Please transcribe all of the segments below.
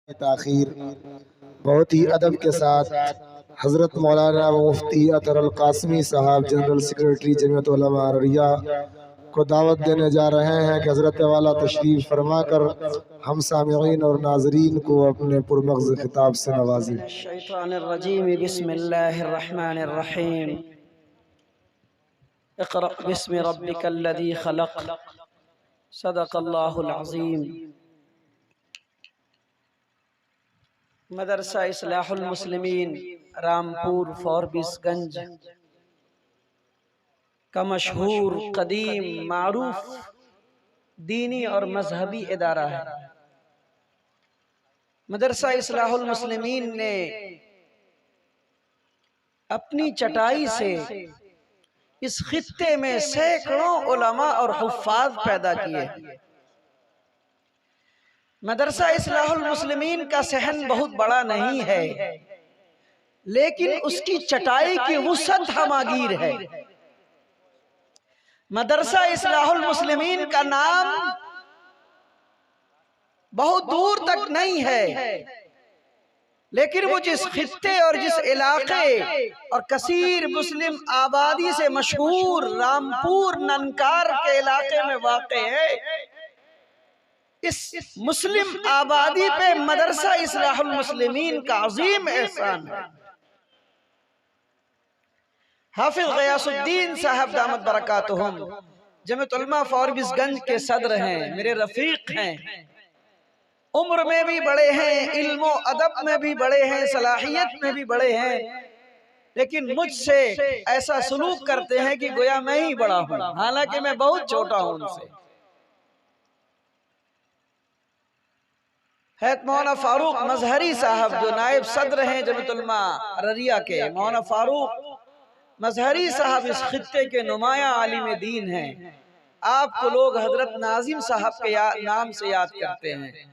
ताखीर बहुत ही अदब के साथ हज़रत मौलाना मुफ्ती अतर अल कासमी साहब जनरल सेक्रेटरी जमीयत उलमा अररिया को दावत देने जा रहे हैं कि हज़रत वाला तशरीफ़ फरमा कर हम सामिईन और नाजरीन को अपने पुरमग़्ज़ खिताब से नवाजें। शैतानिर्रजीम बिस्मिल्लाहिर्रहमानिर्रहीम इक़रा बिस्मि रब्बिकल्लज़ी खलक़ सदक़ल्लाहुल अज़ीम। मदरसा इस्लाहुल मुस्लिमीन रामपुर फॉरबिसगंज का मशहूर कदीम मारूफ दीनी और मजहबी इदारा है। मदरसा इस्लाहुल मुस्लिमीन ने अपनी चटाई से इस खित्ते में सैकड़ों उलमा और हुफ्फाज पैदा किए। मदरसा इस्लाहुल मुस्लिमीन का सहन बहुत बड़ा नहीं है, लेकिन उसकी चटाई की वुसअत हमागीर है। मदरसा इस्लाहुल मुस्लिमीन का नाम बहुत दूर तक नहीं है, लेकिन वो जिस खित्ते और जिस इलाके और कसीर मुस्लिम आबादी से मशहूर रामपुर ननकार के इलाके में वाक़े है, इस मुस्लिम आबादी पे मदरसा इस्लाहुल मुस्लिमीन का अजीम एहसान है। हाफिज गयासुद्दीन साहब दामत बरकातुहुम जमीयत उलमा फॉरबिसगंज के सदर हैं, मेरे रफीक हैं, उम्र में भी बड़े हैं, इल्म और अदब में भी बड़े हैं, सलाहियत में भी बड़े हैं, लेकिन मुझसे ऐसा सलूक करते हैं कि गोया मैं ही बड़ा हूं, हालांकि मैं बहुत छोटा हूं उनसे। हैत मौलाना फारूक मजहरी साहब जो नायब सदर हैं जमीयत उलमा अररिया के, मौलाना फारूक मजहरी साहब इस खित्ते के नुमाया आलिम दीन हैं। आपको लोग हजरत नाजिम साहब के नाम से याद करते हैं।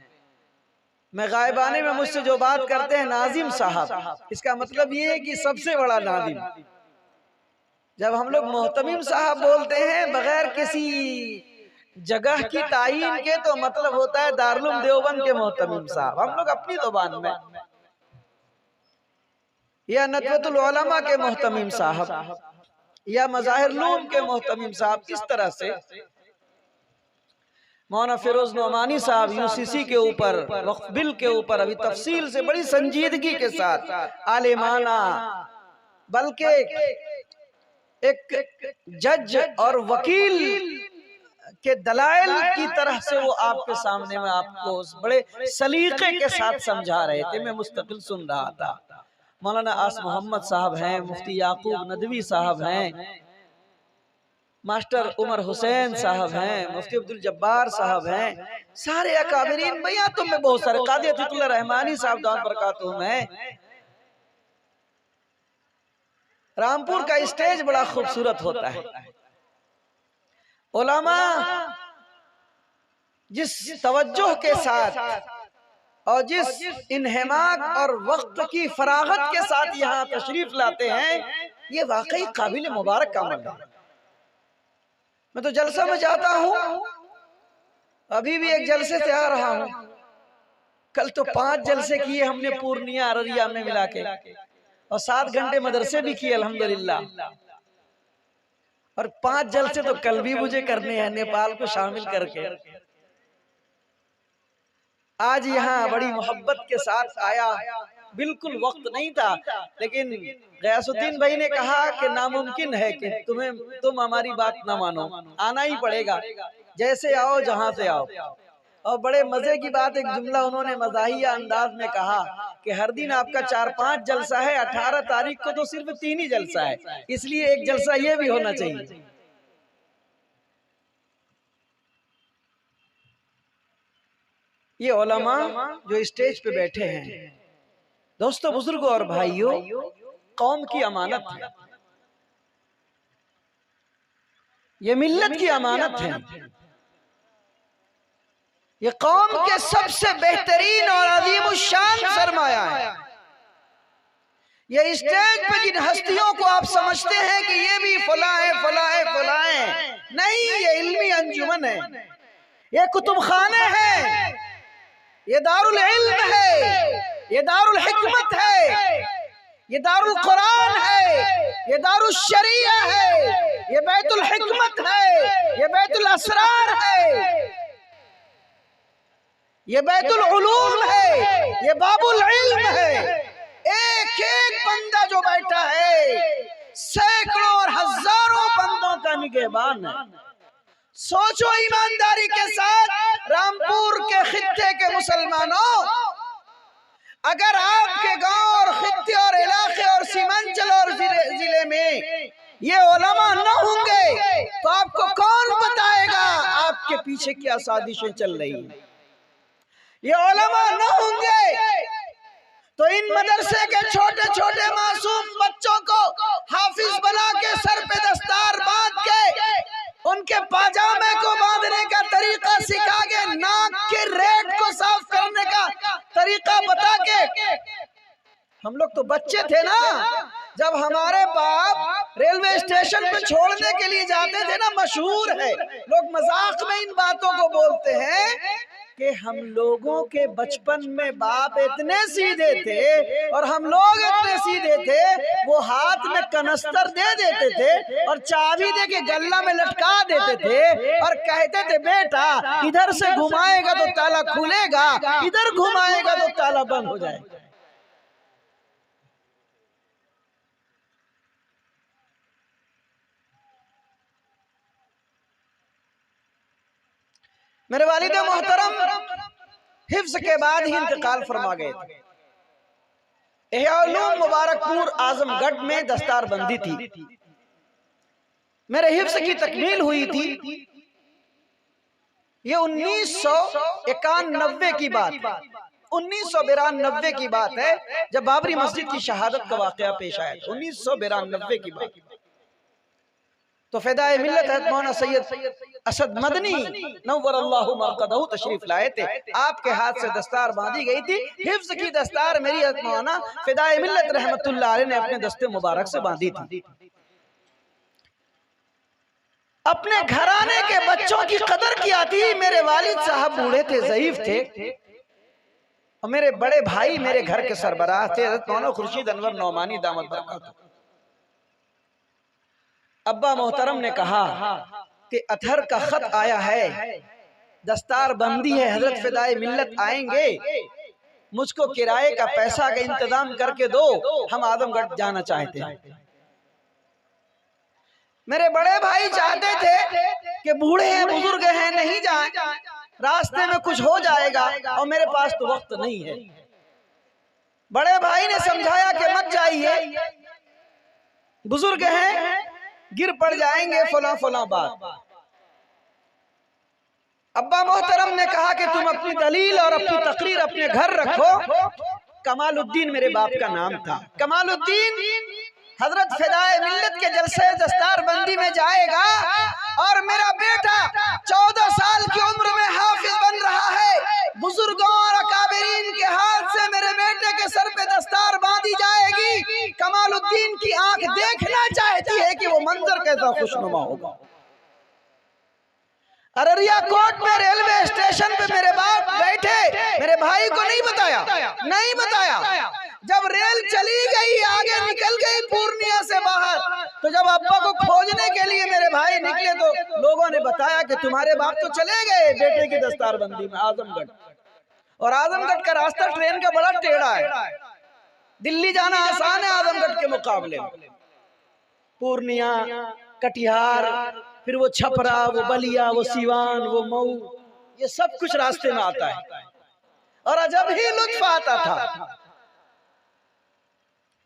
मैं गायबाने में मुझसे जो बात करते हैं नाजिम साहब, इसका मतलब ये है कि सबसे बड़ा नाजिम। जब हम लोग मोहतमिम साहब बोलते हैं बगैर किसी जगह की तायीन के, तो मतलब होता है दारुल देवबंद के मोहतमिम साहब। हम लोग अपनी ज़ुबान में, या नदवतुल उलमा के मोहतमिम साहब, या मज़ाहिरुल के मोहतमिम साहब, इस तरह से मौलाना फिरोज नोमानी साहब यूसीसी के ऊपर वक्फ बिल के ऊपर अभी तफसील से बड़ी संजीदगी के साथ आलिमाना, बल्कि एक जज और वकील के दलाइल की तरह से वो आपके सामने में आपको बड़े सलीके के साथ समझा रहे थे। मैं मुस्तकिल सुन रहा था। मौलाना आस मोहम्मद साहब हैं, मुफ्ती याकूब नदवी साहब हैं, मास्टर उमर हुसैन साहब हैं, मुफ्ती अब्दुल जब्बार साहब हैं, सारे अकाबिरीन भैया तुम में बहुत सारे, कादी अतीकुल्लाह रहमानी साहब दाम बरकातुहुम हैं। रामपुर का स्टेज बड़ा खूबसूरत होता है। उलमा जिस तवज्जो के साथ और जिस इन्हेमाक और वक्त की फरागत के साथ यहाँ तशरीफ लाते हैं, ये वाकई काबिल मुबारक का अमल है। मैं तो जलसा में जाता हूँ, अभी भी एक जलसे से आ रहा हूँ, कल तो 5 जलसे किए हमने पूर्णिया अररिया में मिला के, और 7 घंटे मदरसे भी किए अल्हम्दुलिल्लाह, और 5 जलसे तो कल भी मुझे करने हैं नेपाल को शामिल करके। आज यहाँ बड़ी मोहब्बत के साथ आया, बिल्कुल वक्त नहीं था, लेकिन गयासुद्दीन भाई ने कहा कि नामुमकिन है कि तुम हमारी बात ना मानो, आना ही पड़ेगा, जैसे आओ जहां से आओ। और बड़े मजे की बात, एक जुमला उन्होंने मज़ाहिया अंदाज में कहा कि हर दिन आपका 4-5 जलसा है, 18 तारीख को तो सिर्फ 3 ही जलसा है, इसलिए एक जलसा ये भी होना चाहिए। ये उलमा जो स्टेज पे बैठे हैं, दोस्तों बुजुर्गों और भाइयों, कौम की अमानत है, ये मिल्लत की अमानत है, ये कौम के सबसे बेहतरीन और अजीमुश्शान सरमाया है। ये स्टेज पे जिन हस्तियों को आप समझते हैं कि ये भी फला है, फला है, फला है, नहीं, ये इल्मी अंजुमन है, ये कुतुब खाने हैं, ये दारुल इल्म है, ये दारुल हिकमत है, ये दारुल कुरान है, ये दारुल शरिया है, ये बैतुल हिकमत है, ये बैतुल असरार है, ये बैतुल उलूम है, ये बाबुल इल्म है। एक एक बंदा जो बैठा है सैकड़ों और हजारों बंदों का निगहबान है। सोचो ईमानदारी के साथ रामपुर के खित्ते के मुसलमानों, अगर आपके गांव और खित्ते और इलाके और सीमांचल और जिले में ये उलमा न होंगे तो आपको कौन बताएगा आपके पीछे क्या साजिशें चल रही हैं। ये उलमा न होंगे तो इन मदरसे के छोटे छोटे मासूम बच्चों को हाफिज बना के सर पे दस्तार बांध के उनके पाजामे को बांधने का तरीका सिखा के, नाक के रेट को साफ करने का तरीका बता के। हम लोग तो बच्चे थे ना, जब हमारे बाप रेलवे स्टेशन पे छोड़ने के लिए जाते थे ना, मशहूर है, लोग मजाक में इन बातों को बोलते हैं कि हम लोगों के बचपन में बाप इतने सीधे थे और हम लोग इतने सीधे थे, वो हाथ में कनस्तर दे देते थे और चाबी दे के गल्ला में लटका देते थे और कहते थे बेटा इधर से घुमाएगा तो ताला खुलेगा, इधर घुमाएगा तो ताला बंद हो जाएगा। मेरे वालिद मोहतरम हिफ्ज के बाद ही इंतकाल फरमा गए थे। इह्या-उल-उलूम मुबारकपुर आजमगढ़ में दस्तार बंदी थी। मेरे हिफ्ज की तकमील हुई थी, ये 1991 की बात, 1992 की बात है, जब बाबरी मस्जिद की शहादत का वाकया पेश आया। 1992 की बात। तो फ़िदाए मिल्लत मौलाना सैयद असद मदनी नव्वरल्लाहु मरक़दहु तशरीफ लाए थे। आपके हाथ से दस्तार बांधी गई थी। हिफ्ज़ की दस्तार मेरी मौलाना फ़िदाए मिल्लत रहमतुल्लाह अलैह ने अपने दस्ते मुबारक से बांधी थी। अपने घराने के बच्चों की कदर किया थी। मेरे वालिद साहब बूढ़े थे, ज़ईफ थे, और मेरे बड़े भाई मेरे घर के सरबराह थे हज़रत मौलाना खुर्शीद अनवर नौमानी दामत बरकातहू। अब्बा मोहतरम ने कहा कि अतहर का खत आया है, दस्तार बंदी है, हजरत फ़िदाए मिल्लत आएंगे, मुझको किराए का पैसा का इंतजाम करके दो, हम आजमगढ़ जाना चाहते हैं। मेरे बड़े भाई चाहते थे कि बूढ़े हैं, बुजुर्ग हैं, नहीं जाएं, रास्ते में कुछ हो जाएगा और मेरे पास तो वक्त नहीं है। बड़े भाई ने समझाया कि मत जाइए, बुजुर्ग हैं, गिर पड़ जाएंगे, फला फला बात। अब्बा मोहतरम ने कहा कि तुम अपनी दलील और अपनी तकरीर अपने घर रखो। कमालुद्दीन मेरे बाप का नाम था। कमालुद्दीन हजरत फ़िदाए मिल्लत के जलसे दस्तार बंदी में जाएगा और मेरा बेटा 14 साल की उम्र में हाफिज बन रहा है। बुजुर्गों और अकाबिरीन के हाथ से मेरे बेटे के सर पे दस्तार बांधी जाएगी। कमालुद्दीन की आंख देखना चाहती है कि वो मंजर कैसा खुशनुमा होगा। अररिया कोट में रेलवे स्टेशन पे मेरे बाप बैठे, मेरे भाई को नहीं बताया। जब रेल चली गई, आगे निकल गई पूर्णिया से बाहर, तो जब अब्बा को खोजने के लिए मेरे भाई निकले तो लोगों ने बताया कि तुम्हारे बाप तो चले गए बेटे की दस्तारबंदी में आजमगढ़। और आजमगढ़ का रास्ता ट्रेन का बड़ा टेढ़ा है, दिल्ली जाना आसान है आजमगढ़ के मुकाबले। पूर्णिया, कटिहार, फिर वो छपरा, वो बलिया, वो सीवान, वो मऊ, ये सब कुछ रास्ते में आता है और अजब ही लुत्फ आता था।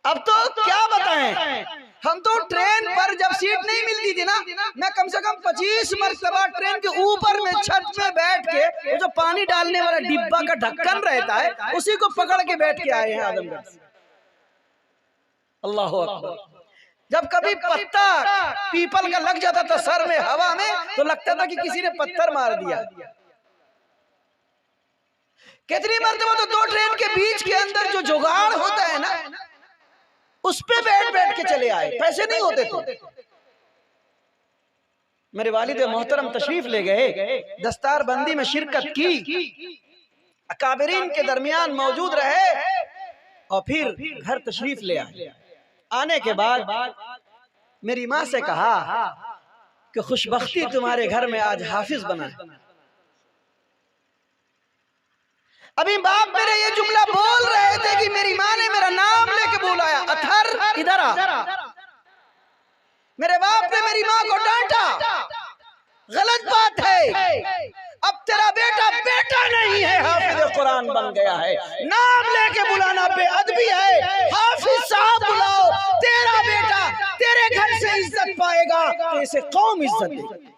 अब तो क्या बताएं, हम तो ट्रेन पर जब सीट नहीं मिलती थी ना, मैं कम से कम 25 मरतबा ट्रेन के ऊपर में छत में बैठ के वो जो पानी डालने वाला डिब्बा का ढक्कन रहता है उसी को पकड़ के बैठ के आए हैं आजमगढ़ से। अल्लाह अकबर। जब कभी पत्ता पीपल का लग जाता था सर में, हवा में, तो लगता था कि किसी ने पत्थर मार दिया। कितनी मरतबा तो दो ट्रेन के बीच के अंदर जो जुगाड़ होता है ना, उस पे बैठ के चले आए, पैसे नहीं होते थे। मेरे वालिद मोहतरम तशरीफ ले गए, दस्तार बंदी में शिरकत की, अकाबिरीन के दरमियान मौजूद रहे, और फिर घर तशरीफ ले आए। आने के बाद मेरी माँ से कहा कि खुशबख्ती तुम्हारे घर में आज हाफिज बना है। अभी बाप मेरे ये जुमला बोल रहे थे कि मेरी माँ ने मेरा नाम लेके बुलाया, अतहर इधर आ। मेरे बाप ने मेरी माँ को डांटा, गलत बात है, अब तेरा बेटा बेटा नहीं है, हाफिज कुरान बन गया है। नाम लेके बुलाना बेअदबी है। हाफिज साहब बुलाओ, तेरा बेटा तेरे घर से इज्जत पाएगा तो इसे कौम इज्जत देगी।